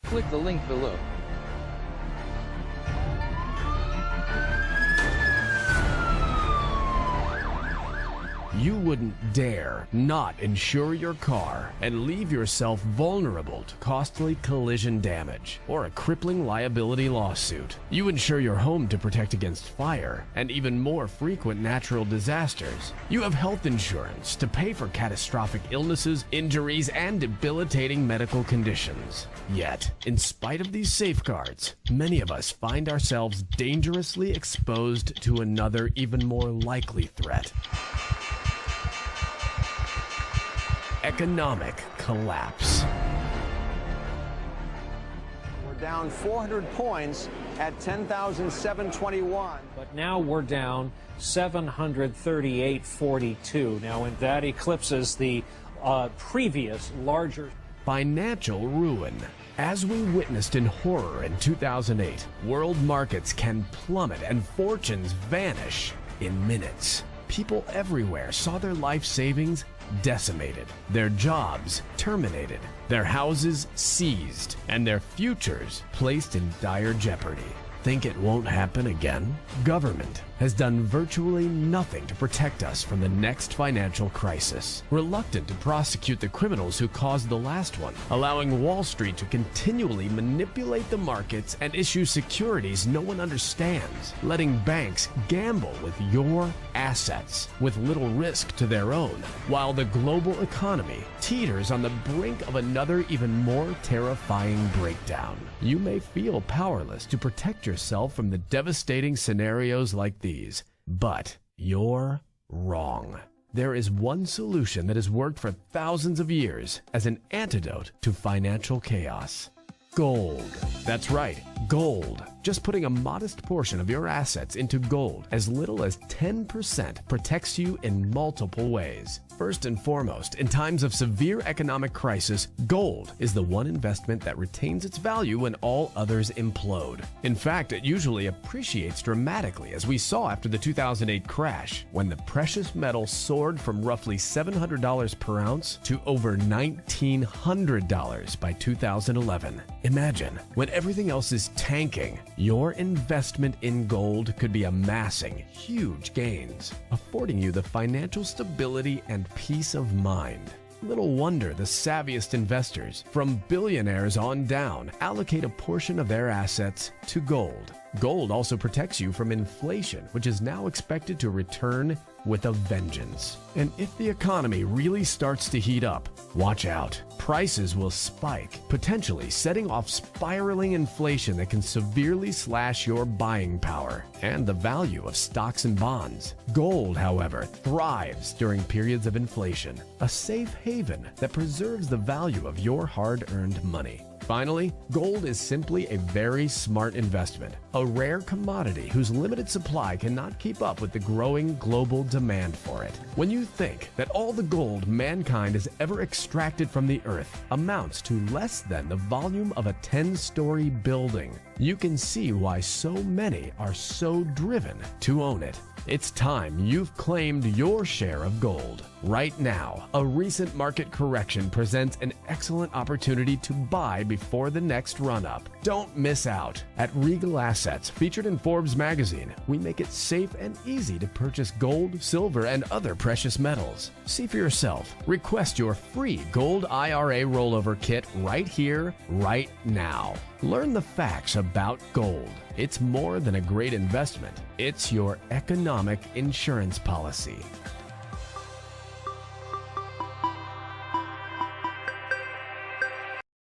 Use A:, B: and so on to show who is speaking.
A: Click the link below.
B: You wouldn't dare not insure your car and leave yourself vulnerable to costly collision damage or a crippling liability lawsuit. You insure your home to protect against fire and even more frequent natural disasters. You have health insurance to pay for catastrophic illnesses, injuries, and debilitating medical conditions. Yet, in spite of these safeguards, many of us find ourselves dangerously exposed to another, even more likely threat: economic collapse.
C: We're down 400 points at 10,721.
D: But now we're down 738.42. Now, and that eclipses the previous larger
B: Financial ruin. As we witnessed in horror in 2008, world markets can plummet and fortunes vanish in minutes. People everywhere saw their life savings decimated, their jobs terminated, their houses seized, and their futures placed in dire jeopardy. Think it won't happen again? Government has done virtually nothing to protect us from the next financial crisis, reluctant to prosecute the criminals who caused the last one, allowing Wall Street to continually manipulate the markets and issue securities no one understands, letting banks gamble with your assets with little risk to their own, while the global economy teeters on the brink of another even more terrifying breakdown. You may feel powerless to protect yourself from the devastating scenarios like these, but you're wrong. There is one solution that has worked for thousands of years as an antidote to financial chaos: gold. That's right, gold. Just putting a modest portion of your assets into gold, as little as 10%, protects you in multiple ways. First and foremost, in times of severe economic crisis, gold is the one investment that retains its value when all others implode. In fact, it usually appreciates dramatically, as we saw after the 2008 crash, when the precious metal soared from roughly $700 per ounce to over $1,900 by 2011. Imagine, when everything else is tanking, your investment in gold could be amassing huge gains, affording you the financial stability and peace of mind. Little wonder the savviest investors, from billionaires on down, allocate a portion of their assets to gold. Gold also protects you from inflation, which is now expected to return with a vengeance. And if the economy really starts to heat up, watch out. Prices will spike, potentially setting off spiraling inflation that can severely slash your buying power and the value of stocks and bonds. Gold, however, thrives during periods of inflation, a safe haven that preserves the value of your hard-earned money. Finally, gold is simply a very smart investment, a rare commodity whose limited supply cannot keep up with the growing global demand for it. When you think that all the gold mankind has ever extracted from the earth amounts to less than the volume of a 10-story building, you can see why so many are so driven to own it. It's time you've claimed your share of gold. Right now, a recent market correction presents an excellent opportunity to buy before the next run-up. Don't miss out. At Regal Assets, featured in Forbes magazine, we make it safe and easy to purchase gold, silver, and other precious metals. See for yourself. Request your free Gold IRA rollover kit right here, right now. Learn the facts about gold. It's more than a great investment. It's your economic insurance policy.